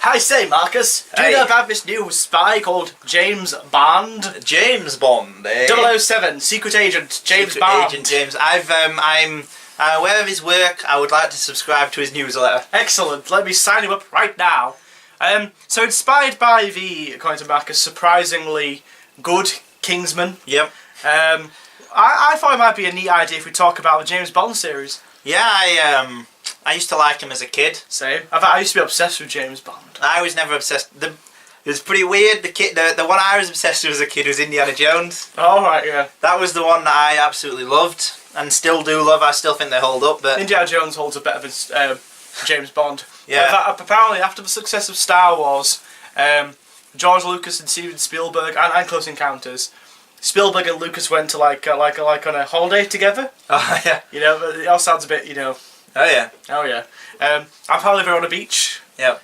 I say, Marcus, do you know about this new spy called James Bond? James Bond, eh? 007, secret agent James Bond. Agent James. I'm aware of his work. I would like to subscribe to his newsletter. Excellent. Let me sign you up right now. So inspired by the, according to Marcus, surprisingly good Kingsman. Yep. I thought it might be a neat idea if we talk about the James Bond series. Yeah, I used to like him as a kid. Same. I used to be obsessed with James Bond. I was never obsessed. It was pretty weird. The one I was obsessed with as a kid was Indiana Jones. Oh right, yeah. That was the one that I absolutely loved and still do love. I still think they hold up. But Indiana Jones holds up better than James Bond. Yeah. Apparently, after the success of Star Wars, George Lucas and Steven Spielberg and Close Encounters, Spielberg and Lucas went to like on a holiday together. Oh yeah. You know, it all sounds a bit, you know. Oh yeah. Oh yeah. Apparently they're on a beach. Yep.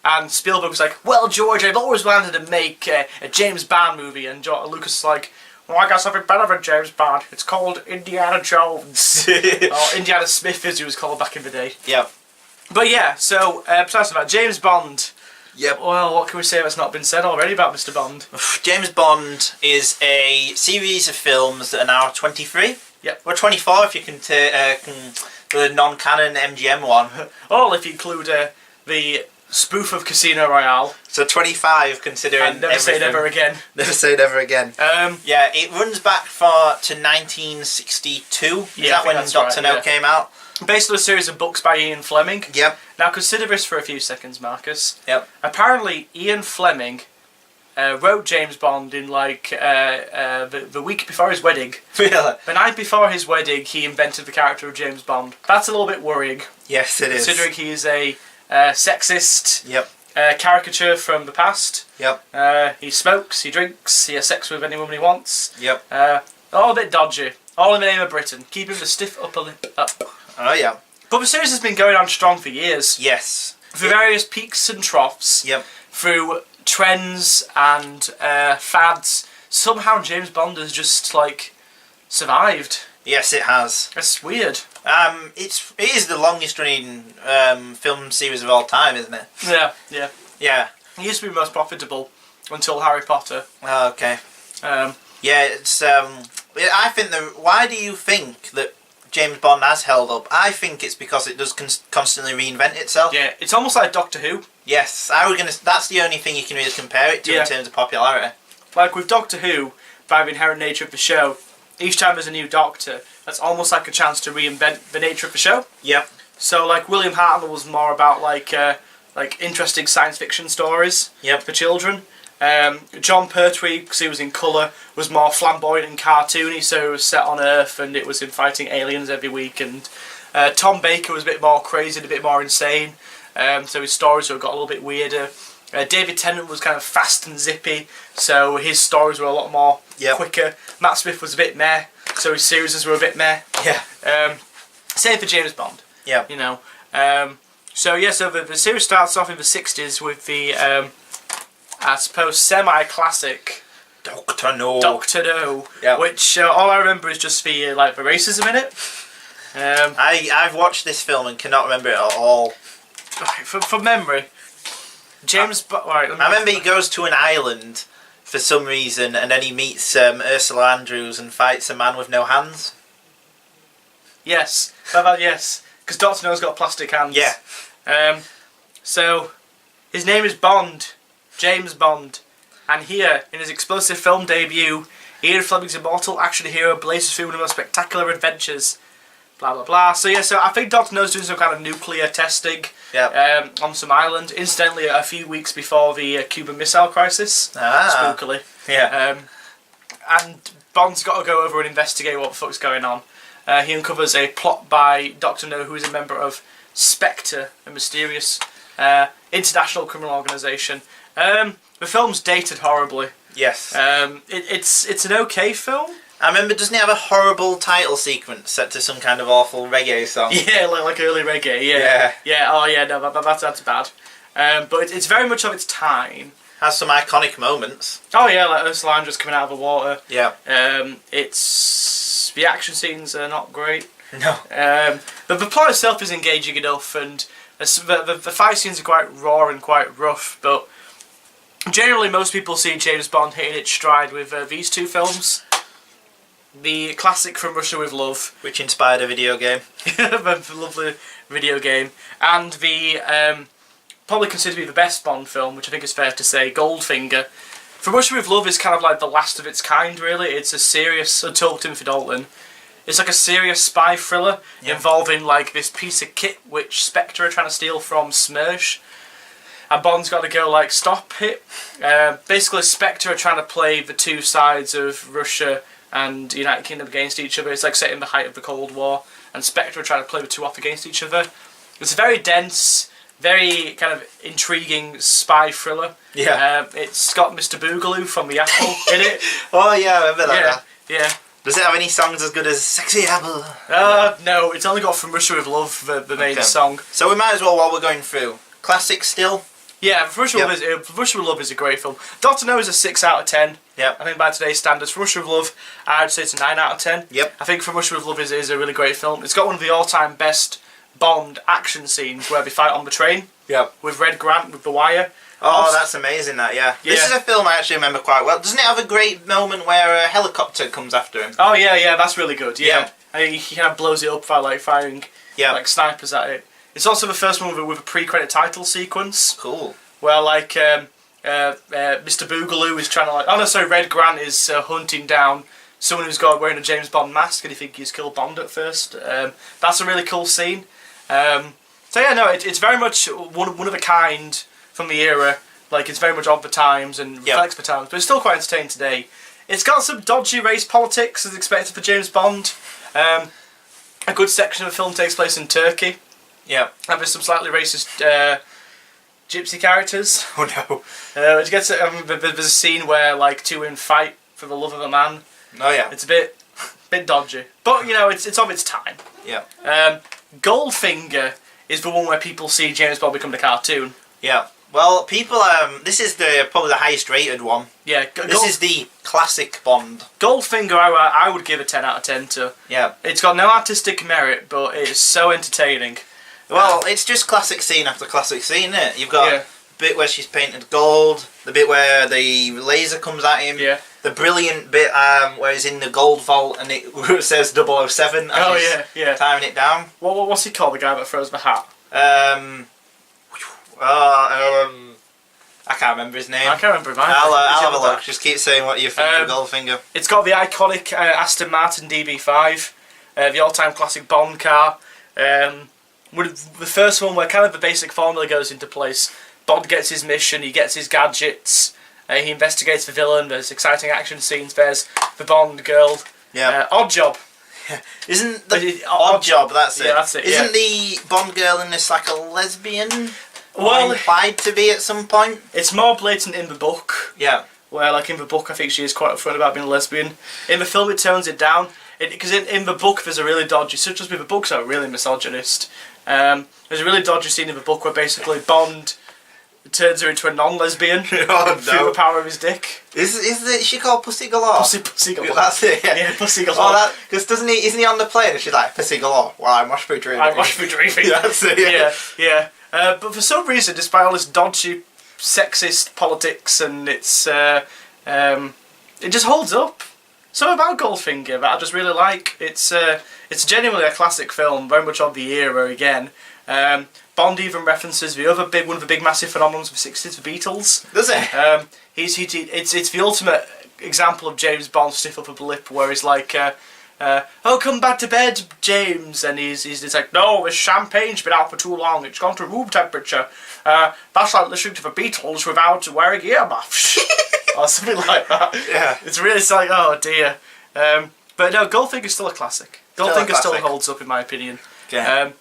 And Spielberg was like, "Well, George, I've always wanted to make a James Bond movie," and Lucas was like, "Well, I got something better than James Bond. It's called Indiana Jones." Or Indiana Smith, as he was called back in the day. Yep. But yeah, so precisely about James Bond. Yep. Well, what can we say that's not been said already about Mr. Bond? James Bond is a series of films that are now 23. Yep. Or 24 if you can the non-canon MGM one. Well, if you include the spoof of Casino Royale. So 25 considering And Never Say Never Again. Never Say Never Again. Yeah, it runs back to 1962. Is that when Dr. No came out? Based on a series of books by Ian Fleming. Yep. Now consider this for a few seconds, Marcus. Yep. Apparently, Ian Fleming wrote James Bond in like the week before his wedding. Really? The night before his wedding, he invented the character of James Bond. That's a little bit worrying. Yes, it is. Considering he is a sexist caricature from the past. Yep. He smokes, he drinks, he has sex with any woman he wants. Yep. All a bit dodgy. All in the name of Britain. Keeping the stiff upper lip up. Oh yeah. But the series has been going on strong for years. Yes. Through various peaks and troughs. Yep. Through trends and fads. Somehow James Bond has just like survived. Yes, it has. That's weird. It is the longest running film series of all time, isn't it? Yeah, yeah. Yeah. It used to be most profitable until Harry Potter. Oh, okay. Yeah, it's I think why do you think that James Bond has held up? I think it's because it does constantly reinvent itself. Yeah, it's almost like Doctor Who. Yes, that's the only thing you can really compare it to in terms of popularity. Like with Doctor Who, by the inherent nature of the show, each time there's a new Doctor, that's almost like a chance to reinvent the nature of the show. Yep. So like William Hartnell was more about like interesting science fiction stories for children. John Pertwee, because he was in colour, was more flamboyant and cartoony, so it was set on Earth and it was him fighting aliens every week. And Tom Baker was a bit more crazy and a bit more insane, so his stories got a little bit weirder. David Tennant was kind of fast and zippy, so his stories were a lot more quicker. Matt Smith was a bit meh, so his series were a bit meh. Yeah. Same for James Bond. Yeah. You know. So the series starts off in the 60s with the I suppose semi-classic Dr. No. Dr. No, which all I remember is just the the racism in it. I've watched this film and cannot remember it at all. From memory, James. I remember he goes to an island for some reason, and then he meets Ursula Andrews and fights a man with no hands. Yes, yes, because Dr. No's got plastic hands. Yeah. So his name is Bond. James Bond, and here, in his explosive film debut, Ian Fleming's immortal action hero blazes through one of the most spectacular adventures. Blah blah blah. So yeah, so I think Dr. No's doing some kind of nuclear testing on some island. Incidentally, a few weeks before the Cuban Missile Crisis. Spookily. Yeah. And Bond's got to go over and investigate what the fuck's going on. He uncovers a plot by Dr. No, who is a member of Spectre, a mysterious international criminal organisation. The film's dated horribly. Yes. It's an okay film. I remember, doesn't it have a horrible title sequence set to some kind of awful reggae song? Yeah, like early reggae. Yeah. Oh yeah, no, that's bad. But it's very much of its time. Has some iconic moments. Oh yeah, like Ursula Andrews coming out of the water. Yeah. The action scenes are not great. No. But the plot itself is engaging enough, and The fight scenes are quite raw and quite rough, but generally most people see James Bond hitting its stride with these two films. The classic From Russia with Love, which inspired a video game. A lovely video game, and the probably considered to be the best Bond film, which I think is fair to say, Goldfinger. From Russia with Love is kind of like the last of its kind, really. It's a serious, until Timothy Dalton, it's like a serious spy thriller involving like this piece of kit which Spectre are trying to steal from Smersh. And Bond's got to go like, stop it. Basically Spectre are trying to play the two sides of Russia and the United Kingdom against each other. It's like set in the height of the Cold War, and Spectre are trying to play the two off against each other. It's a very dense, very kind of intriguing spy thriller. Yeah. It's got Mr. Boogaloo from the Apple in it. Oh yeah, I remember that. Yeah. Does it have any songs as good as Sexy Apple? No, it's only got From Russia with Love, the main song. So we might as well, while we're going through, classic still? Yeah, From Russia with Love is a great film. DR.No is a 6 out of 10. Yep. I think by today's standards, From Russia with Love, I would say it's a 9 out of 10. Yep. I think From Russia with Love is a really great film. It's got one of the all-time best Bond action scenes where they fight on the train. Yep. With Red Grant, with The Wire. Oh, that's amazing, that, yeah. This is a film I actually remember quite well. Doesn't it have a great moment where a helicopter comes after him? Oh, yeah, that's really good, yeah. And he kind of blows it up by, like, firing like snipers at it. It's also the first one with a pre-credit title sequence. Cool. Where, like, Mr. Boogaloo is trying to, like... Oh, no, sorry, Red Grant is hunting down someone who's wearing a James Bond mask, and you think he's killed Bond at first. That's a really cool scene. So, yeah, no, it's very much one of a kind from the era. Like, it's very much of the times and reflects the times, but it's still quite entertaining today. It's got some dodgy race politics, as expected for James Bond. A good section of the film takes place in Turkey. Yeah. And there's some slightly racist gypsy characters. Oh no. Which gets there's a scene where like two women fight for the love of a man. Oh yeah. It's a bit dodgy, but you know it's of its time. Yeah. Goldfinger is the one where people see James Bond become the cartoon. Yeah. Well, people. This is probably the highest rated one. Yeah. This is the classic Bond. Goldfinger, I would give a 10 out of 10 to. Yeah. It's got no artistic merit, but it's so entertaining. Well, it's just classic scene after classic scene, isn't it? You've got the bit where she's painted gold, the bit where the laser comes at him, the brilliant bit where he's in the gold vault and it says 007 and he's timing it down. What's he called, the guy that throws the hat? I can't remember his name. I can't remember his name. I'll have a look. Just keep saying what you think of Goldfinger. It's got the iconic Aston Martin DB5, the all-time classic Bond car. With the first one where kind of the basic formula goes into place. Bond gets his mission, he gets his gadgets, he investigates the villain, there's exciting action scenes, there's the Bond girl. Yeah. Odd Job. Isn't the Odd Job, that's it. Yeah, that's it. Isn't the Bond girl in this like a lesbian? Well, implied to be at some point. It's more blatant in the book. Yeah. Where, like in the book, I think she is quite upfront about being a lesbian. In the film, it tones it down. Because in the book, there's a really dodgy... Such as the books are really misogynist. There's a really dodgy scene in the book where basically Bond turns her into a non-lesbian through the power of his dick. Is she called Pussy Galore? Pussy Galore. That's it. Yeah, Pussy Galore. Because isn't he on the plane and she's like Pussy Galore? Well, I must be dreaming. I must be dreaming. That's it. Yeah. But for some reason, despite all this dodgy, sexist politics and it's it just holds up. So about Goldfinger that I just really like. It's genuinely a classic film, very much of the era again. Bond even references the other one of the big massive phenomenons of the 60s, the Beatles. Does it? It's the ultimate example of James Bond stiff upper lip, where he's like, "Oh, come back to bed, James," and he's like, "No, this champagne's been out for too long. It's gone to room temperature. That's like listening to the Beatles without wearing earmuffs." Or something like that. Yeah. It's like, oh dear. But no, Goldfinger's still a classic. Goldfinger still holds up in my opinion. Okay.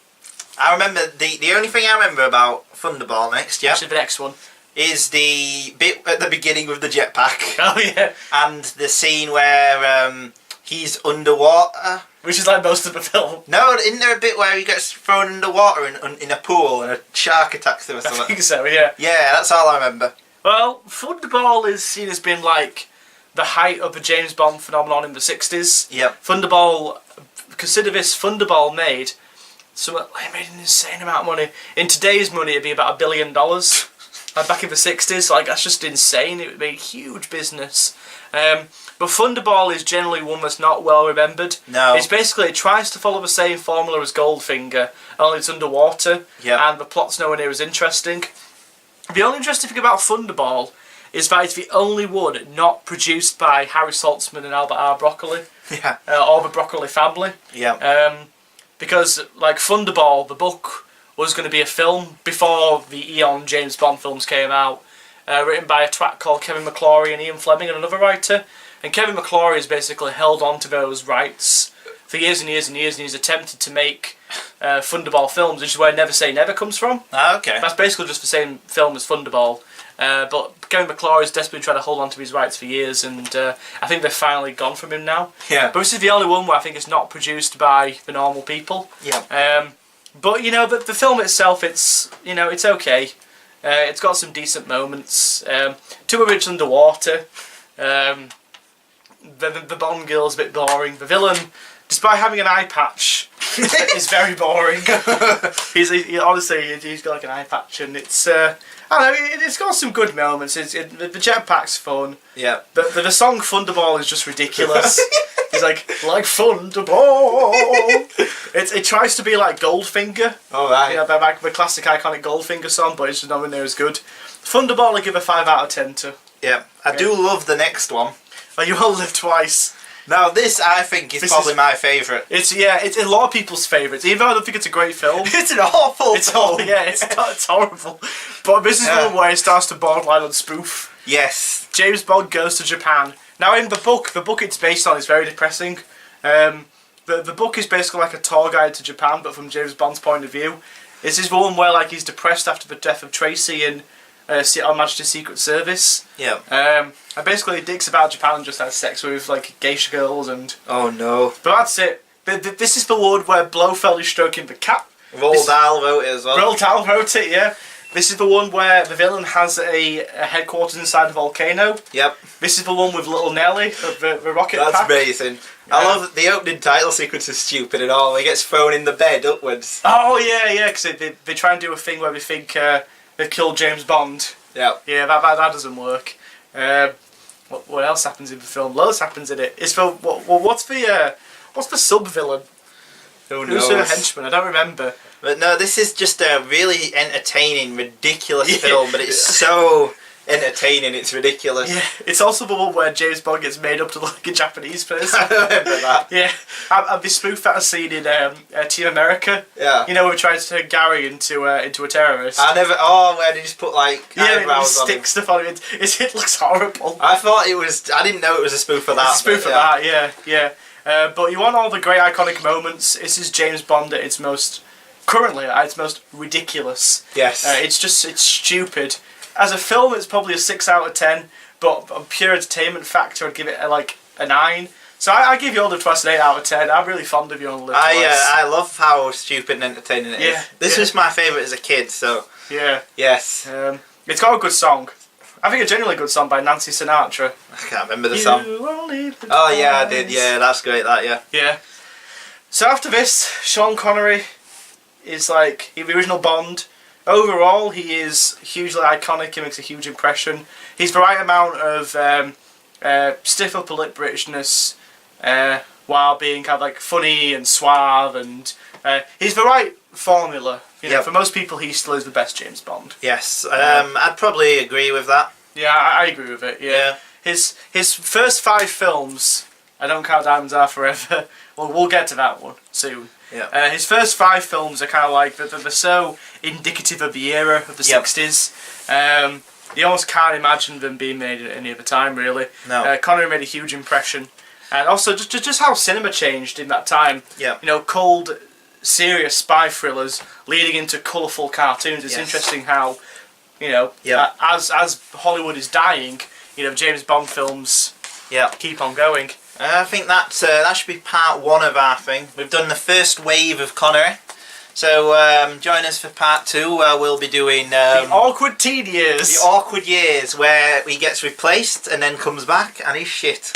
I remember, the only thing I remember about Thunderball next, Which is the next one. Is the bit at the beginning with the jetpack. Oh yeah. And the scene where he's underwater. Which is like most of the film. No, isn't there a bit where he gets thrown underwater in a pool and a shark attacks him or something? I think so, yeah. Yeah, that's all I remember. Well, Thunderball is seen as being like the height of the James Bond phenomenon in the 60s. Yep. Thunderball, consider this, Thunderball made So it made an insane amount of money. In today's money, it'd be about $1 billion. Back in the 60s, like that's just insane. It would be a huge business. But Thunderball is generally one that's not well remembered. No. It's basically, it tries to follow the same formula as Goldfinger, only it's underwater, and the plot's nowhere near as interesting. The only interesting thing about Thunderball is that it's the only one not produced by Harry Saltzman and Albert R. Broccoli. Yeah. Or the Broccoli family. Yeah. Because, like, Thunderball, the book, was going to be a film before the Eon James Bond films came out. Written by a twat called Kevin McClory and Ian Fleming and another writer. And Kevin McClory has basically held on to those rights for years and years and years, and he's attempted to make Thunderball films, which is where Never Say Never comes from. Ah, okay. That's basically just the same film as Thunderball. But Kevin McClory has desperately tried to hold on to his rights for years, and I think they've finally gone from him now. Yeah. But this is the only one where I think it's not produced by the normal people. Yeah. But, you know, the film itself, it's, you know, it's okay. It's got some decent moments. Too much underwater. The Bond girl's a bit boring. The villain, despite having an eye patch, is very boring. Honestly, he's got like an eye patch, and it's I don't know. It's got some good moments. The jetpack's fun. Yeah. The song Thunderball is just ridiculous. He's like Thunderball. It tries to be like Goldfinger. Oh right. Yeah, the classic iconic Goldfinger song, but it's just nowhere near as good. Thunderball, I give a 5 out of 10 to. Yeah. I do love the next one. Oh, You All Live Twice. Now this, I think, is probably my favourite. It's a lot of people's favourites, even though I don't think it's a great film. It's an awful film. It's horrible. But this is one where it starts to borderline on spoof. Yes. James Bond goes to Japan. Now in the book it's based on is very depressing. The book is basically like a tour guide to Japan, but from James Bond's point of view. This is one where like he's depressed after the death of Tracy in on Majesty's Secret Service. Yeah. And basically dicks about Japan and just has sex with like geisha girls and. Oh no. But that's it. This is the one where Blofeld is stroking the cat. Roald Dahl wrote it as well. Roald Dahl wrote it, yeah. This is the one where the villain has a headquarters inside a volcano. Yep. This is the one with Little Nelly, the rocket pack. That's amazing. Yeah. I love that the opening title sequence is stupid and all. He gets thrown in the bed upwards. Oh yeah, because they try and do a thing where they think they've killed James Bond. Yeah. Yeah, that doesn't work. What else happens in the film? Loads happens in it. What's the sub villain? Who knows? Who's her henchman? I don't remember. But no, this is just a really entertaining, ridiculous film, but it's so entertaining, it's ridiculous. Yeah, it's also the one where James Bond gets made up to look like a Japanese person. I remember that. Yeah, and they spoof that scene in Team America. Yeah. You know, where he tries to turn Gary into a terrorist. Where they just put like eyebrows on him. Stick stuff on him. It looks horrible. I didn't know it was a spoof of that. It's a spoof of that, yeah. But you want all the great iconic moments. This is James Bond at its most, currently at its most ridiculous. Yes. It's stupid. As a film, it's probably a 6 out of 10, but on pure entertainment factor, I'd give it a 9. So I give You All Live Twice an 8 out of 10. I'm really fond of You All Live Twice. I love how stupid and entertaining it is. This was my favourite as a kid, so... Yeah. Yes. It's got a good song. I think a genuinely good song by Nancy Sinatra. I can't remember the song. Oh yeah, I did. Yeah, that's great. That Yeah. So after this, Sean Connery is like the original Bond. Overall, he is hugely iconic. He makes a huge impression. He's the right amount of stiff upper lip Britishness while being kind of like funny and suave, and he's the right formula. You know, for most people, he still is the best James Bond. Yes, I'd probably agree with that. Yeah, I agree with it. Yeah. His first 5 films, I Don't Count Diamonds Are Forever. Well, we'll get to that one soon. Yeah. His first 5 films are kind of like they're so indicative of the era of the 60s. You almost can't imagine them being made at any other time, really. No. Connery made a huge impression, and also just how cinema changed in that time. Yeah. You know, cold, serious spy thrillers leading into colourful cartoons. It's interesting how, you know, as Hollywood is dying, you know, James Bond films keep on going. I think that should be part 1 of our thing. We've done the first wave of Connery. So join us for part 2 where we'll be doing... the awkward teen years. The awkward years where he gets replaced and then comes back and he's shit.